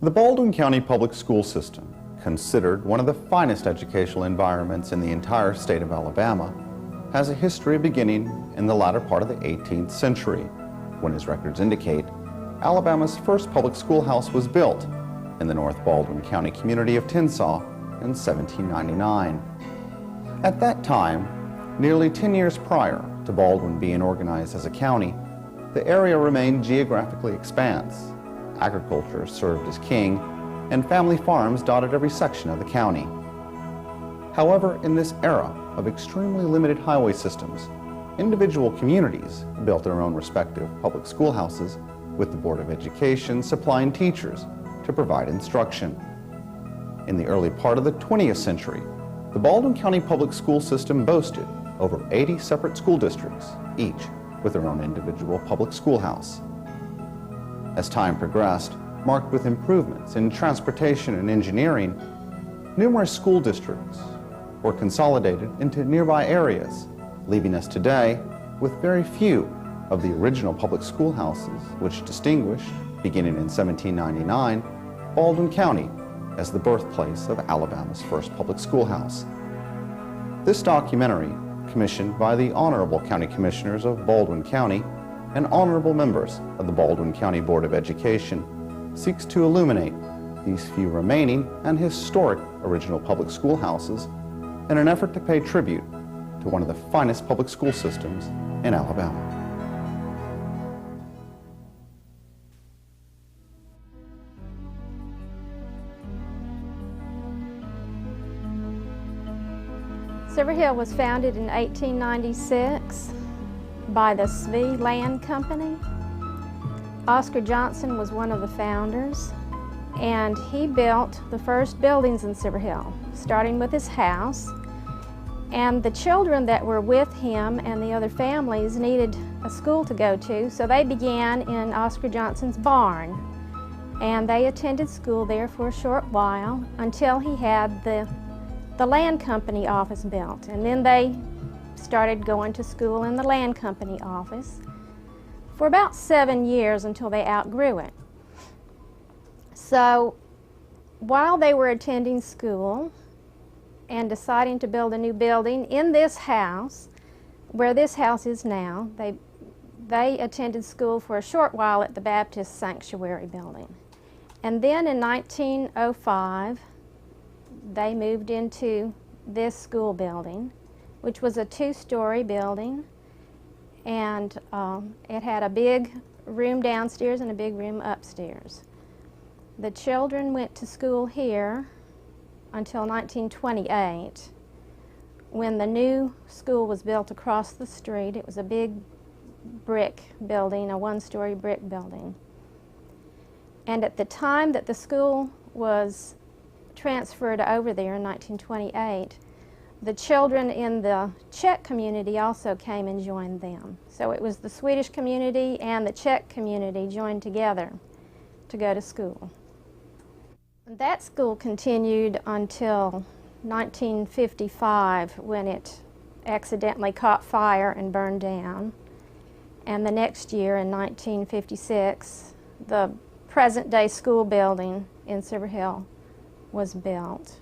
The Baldwin County Public School System, considered one of the finest educational environments in the entire state of Alabama, has a history beginning in the latter part of the 18th century, when, as records indicate, Alabama's first public schoolhouse was built in the North Baldwin County community of Tensas in 1799. At that time, nearly 10 years prior to Baldwin being organized as a county, the area remained geographically expanse. Agriculture served as king, and family farms dotted every section of the county. However, in this era of extremely limited highway systems, individual communities built their own respective public schoolhouses, with the Board of Education supplying teachers to provide instruction. In the early part of the 20th century, the Baldwin County Public School System boasted over 80 separate school districts, each with their own individual public schoolhouse. As time progressed, marked with improvements in transportation and engineering, numerous school districts were consolidated into nearby areas, leaving us today with very few of the original public schoolhouses which distinguished, beginning in 1799, Baldwin County as the birthplace of Alabama's first public schoolhouse. This documentary, commissioned by the Honorable County Commissioners of Baldwin County and honorable members of the Baldwin County Board of Education, seeks to illuminate these few remaining and historic original public schoolhouses in an effort to pay tribute to one of the finest public school systems in Alabama. Silverhill was founded in 1896 by the Sve Land Company. Oscar Johnson was one of the founders, and he built the first buildings in Silverhill, starting with his house. And the children that were with him and the other families needed a school to go to, so they began in Oscar Johnson's barn. And they attended school there for a short while until he had the land company office built. And then they started going to school in the land company office for about 7 years until they outgrew it. So while they were attending school and deciding to build a new building in this house, where this house is now, they attended school for a short while at the Baptist Sanctuary building. And then in 1905, they moved into this school building, which was a 2-story building, and it had a big room downstairs and a big room upstairs. The children went to school here until 1928, when the new school was built across the street. It was a big brick building, a 1-story brick building. And at the time that the school was transferred over there in 1928, the children in the Czech community also came and joined them. So it was the Swedish community and the Czech community joined together to go to school. That school continued until 1955, when it accidentally caught fire and burned down. And the next year, in 1956, the present-day school building in Silverhill was built.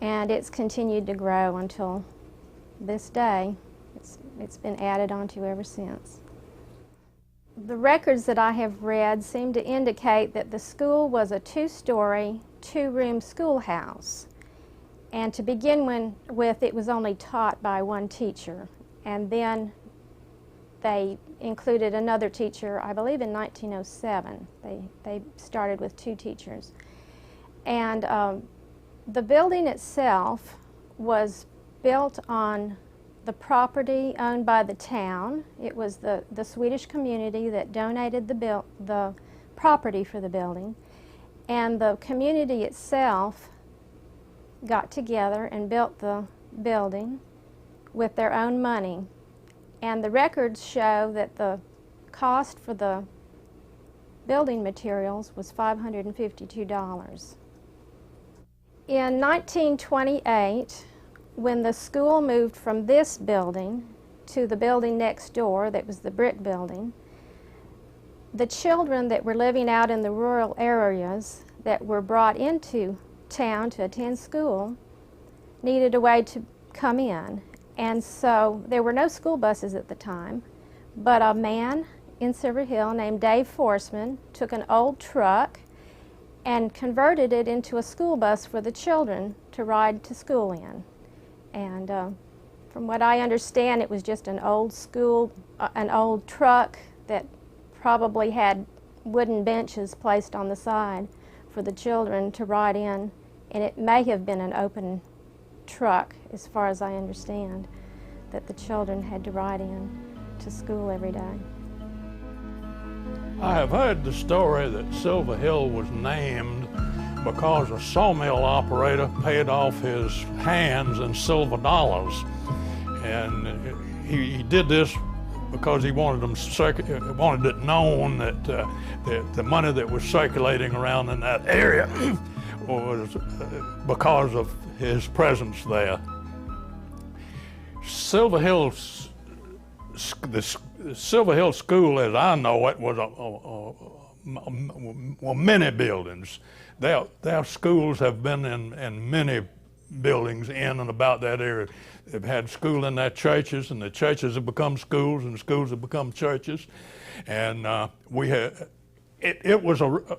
And it's continued to grow until this day. It's been added onto ever since. The records that I have read seem to indicate that the school was a 2-story, 2-room schoolhouse. And to begin with, it was only taught by one teacher. And then they included another teacher, I believe in 1907. They started with 2 teachers. And the building itself was built on the property owned by the town. It was the Swedish community that donated the property for the building. And the community itself got together and built the building with their own money. And the records show that the cost for the building materials was $552. In 1928, when the school moved from this building to the building next door, that was the brick building, the children that were living out in the rural areas that were brought into town to attend school needed a way to come in. And so there were no school buses at the time, but a man in Silverhill named Dave Forsman took an old truck and converted it into a school bus for the children to ride to school in. And from what I understand, it was just an old truck that probably had wooden benches placed on the side for the children to ride in, and it may have been an open truck, as far as I understand, that the children had to ride in to school every day. I have heard the story that Silverhill was named because a sawmill operator paid off his hands in silver dollars, and he did this because he wanted it known that the money that was circulating around in that area was because of his presence there. The Silverhill School, as I know it, was many buildings. Their schools have been in many buildings in and about that area. They've had school in their churches, and the churches have become schools, and schools have become churches. And it was the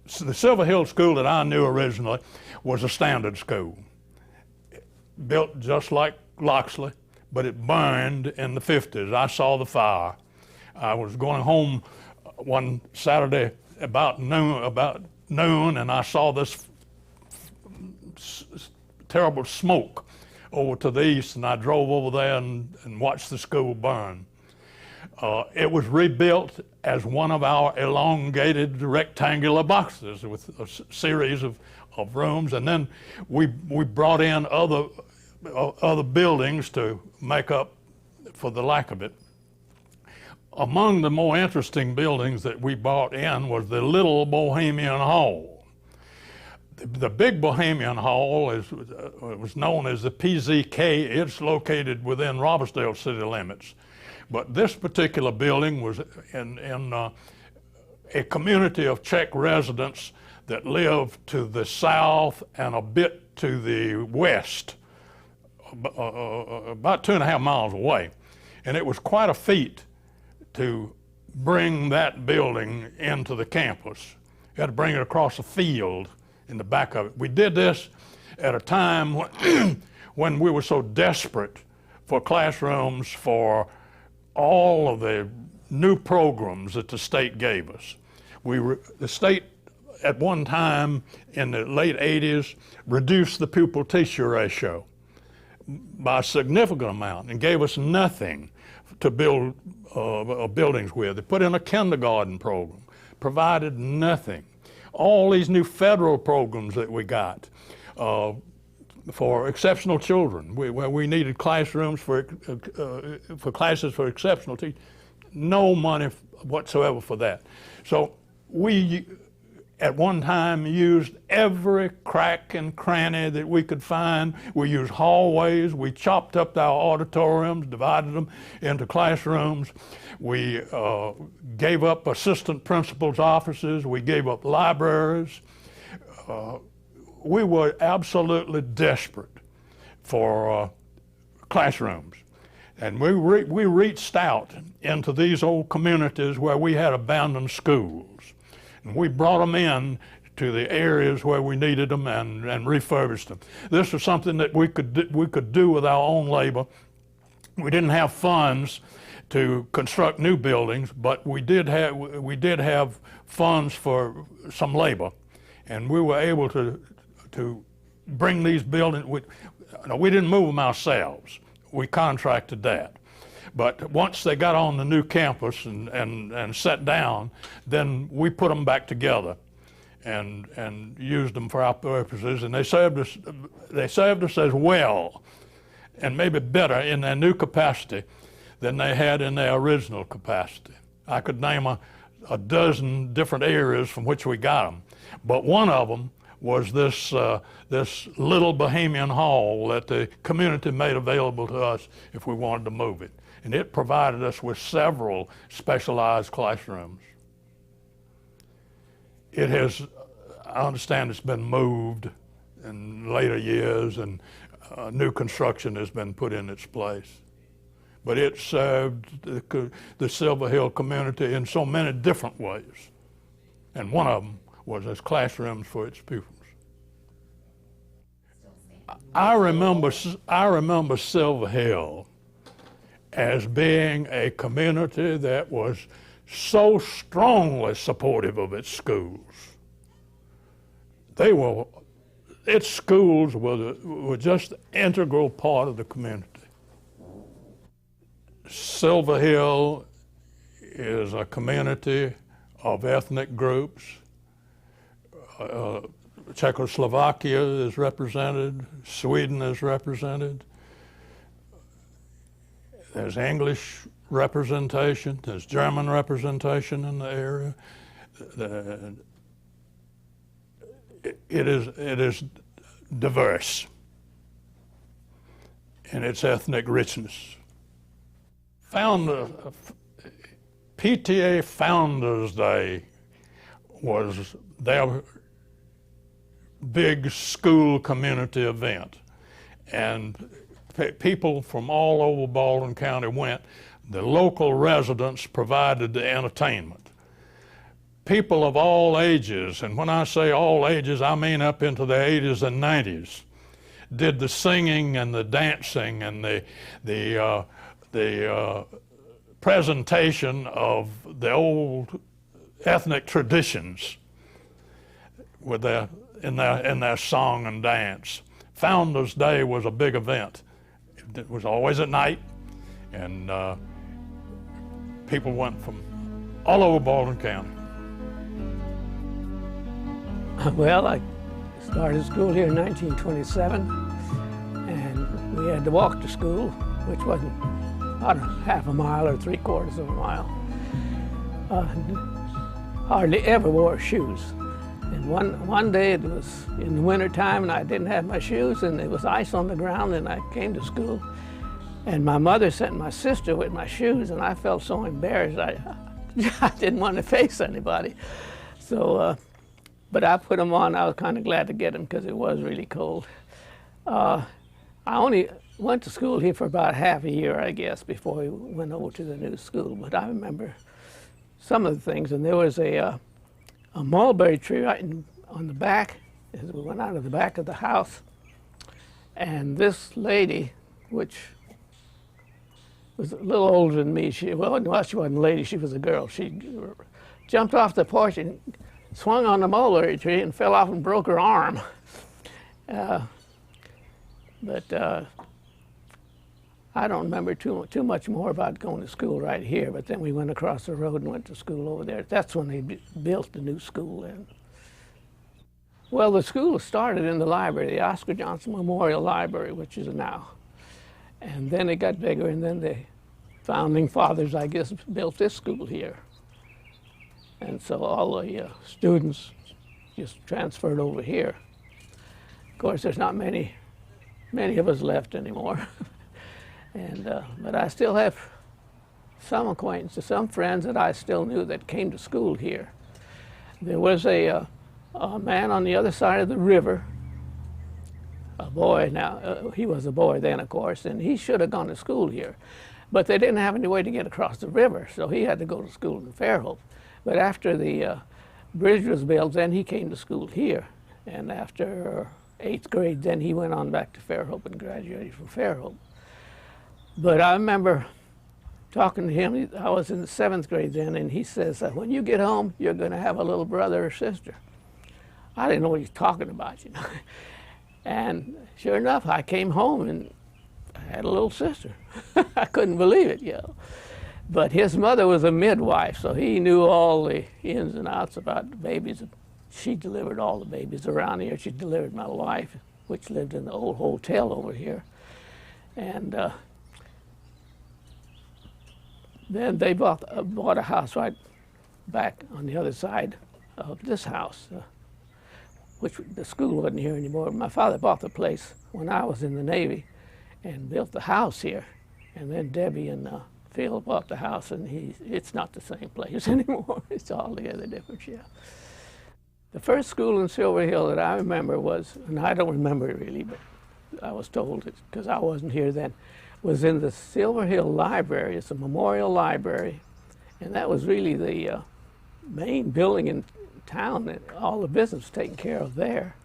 Silverhill School that I knew originally was a standard school, built just like Loxley, but it burned in the 50s. I saw the fire. I was going home one Saturday about noon, and I saw this terrible smoke over to the east, and I drove over there and watched the school burn. It was rebuilt as one of our elongated rectangular boxes with a series of rooms, and then we brought in other buildings to make up for the lack of it. Among the more interesting buildings that we brought in was the Little Bohemian Hall. The big Bohemian Hall was known as the PZK. It's located within Robertsdale city limits. But this particular building was in a community of Czech residents that lived to the south and a bit to the west, about 2.5 miles away. And it was quite a feat to bring that building into the campus. You had to bring it across a field in the back of it. We did this at a time when we were so desperate for classrooms for all of the new programs that the state gave us. The state at one time in the late 80s reduced the pupil-teacher ratio by a significant amount and gave us nothing to build buildings with. They put in a kindergarten program, provided nothing. All these new federal programs that we got for exceptional children, where we needed classrooms for classes for exceptional teachers, no money whatsoever for that. So we, at one time, used every crack and cranny that we could find. We used hallways. We chopped up our auditoriums, divided them into classrooms. We gave up assistant principals' offices. We gave up libraries. We were absolutely desperate for classrooms. And we reached out into these old communities where we had abandoned schools. And we brought them in to the areas where we needed them and refurbished them. This was something that we could do with our own labor. We didn't have funds to construct new buildings, but we did have funds for some labor, and we were able to bring these buildings. We didn't move them ourselves. We contracted that. But once they got on the new campus and sat down, then we put them back together and used them for our purposes, and they served us as well, and maybe better in their new capacity than they had in their original capacity. I could name a dozen different areas from which we got them, but one of them was this little Bohemian Hall that the community made available to us if we wanted to move it. and it provided us with several specialized classrooms. It has, I understand it's been moved in later years, and new construction has been put in its place. But it served the Silverhill community in so many different ways. And one of them was as classrooms for its pupils. I remember Silverhill as being a community that was so strongly supportive of its schools. Its schools were just an integral part of the community. Silverhill is a community of ethnic groups. Czechoslovakia is represented, Sweden is represented. There's English representation, there's German representation in the area. It is diverse in its ethnic richness. PTA Founders Day was their big school community event, and people from all over Baldwin County went. The local residents provided the entertainment. People of all ages, and when I say all ages, I mean up into the 80s and 90s, did the singing and the dancing and the presentation of the old ethnic traditions with in their song and dance. Founders Day was a big event. It was always at night, and people went from all over Baldwin County. Well, I started school here in 1927, and we had to walk to school, which wasn't about half a mile or 3/4 of a mile. Hardly ever wore shoes. And one day it was in the winter time, and I didn't have my shoes, and there was ice on the ground, and I came to school, and my mother sent my sister with my shoes, and I felt so embarrassed. I didn't want to face anybody. So, but I put them on. I was kind of glad to get them because it was really cold. I only went to school here for about half a year, I guess, before we went over to the new school. But I remember some of the things, and there was a mulberry tree right on the back as we went out of the back of the house. And this lady, which was a little older than me, she wasn't a lady, she was a girl. She jumped off the porch and swung on the mulberry tree and fell off and broke her arm. But I don't remember too much more about going to school right here, but then we went across the road and went to school over there. That's when they built the new school then. Well, the school started in the library, the Oscar Johnson Memorial Library, which is now. And then it got bigger, and then the founding fathers, I guess, built this school here. And so all the students just transferred over here. Of course, there's not many of us left anymore. And, but I still have some acquaintances, some friends that I still knew that came to school here. There was a man on the other side of the river, a boy now, he was a boy then, of course, and he should have gone to school here. But they didn't have any way to get across the river, so he had to go to school in Fairhope. But after the bridge was built, then he came to school here. And after 8th grade, then he went on back to Fairhope and graduated from Fairhope. But I remember talking to him, I was in the 7th grade then, and he says, when you get home, you're going to have a little brother or sister. I didn't know what he was talking about, you know. And sure enough, I came home and I had a little sister. I couldn't believe it, you know. But his mother was a midwife, so he knew all the ins and outs about the babies. She delivered all the babies around here. She delivered my wife, which lived in the old hotel over here. And then they bought a house right back on the other side of this house, which the school wasn't here anymore. My father bought the place when I was in the Navy and built the house here. And then Debbie and Phil bought the house, and it's not the same place anymore. It's altogether different, yeah. The first school in Silverhill that I remember was, and I don't remember it really, but I was told it because I wasn't here then, was in the Silverhill Library. It's a memorial library, and that was really the main building in town, and all the business taken care of there.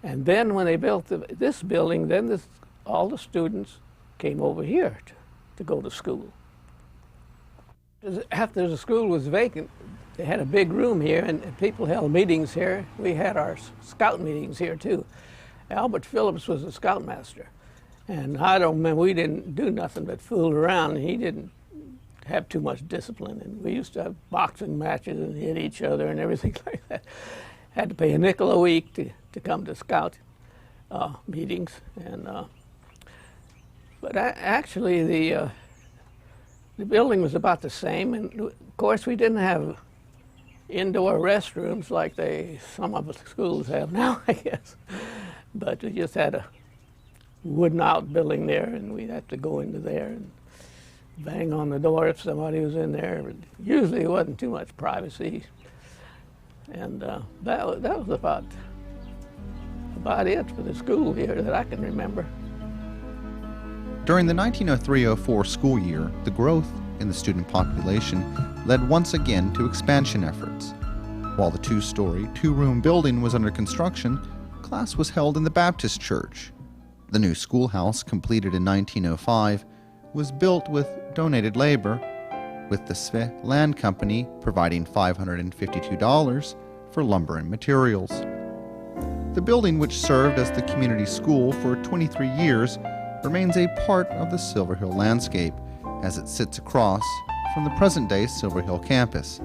And then when they built this building, then all the students came over here to go to school. After the school was vacant, they had a big room here, and people held meetings here. We had our scout meetings here too. Albert Phillips was the scoutmaster, and I don't remember, we didn't do nothing but fool around. He didn't have too much discipline, and we used to have boxing matches and hit each other and everything like that. Had to pay a nickel a week to come to scout meetings, and but actually the building was about the same, and of course we didn't have indoor restrooms like some of the schools have now, I guess. But we just had a wooden outbuilding there, and we'd have to go into there and bang on the door if somebody was in there. But usually it wasn't too much privacy. And that was about it for the school here that I can remember. During the 1903-04 school year, the growth in the student population led once again to expansion efforts. While the two-story, two-room building was under construction, class was held in the Baptist church. The new schoolhouse, completed in 1905, was built with donated labor, with the Sve Land Company providing $552 for lumber and materials. The building, which served as the community school for 23 years, remains a part of the Silverhill landscape as it sits across from the present-day Silverhill campus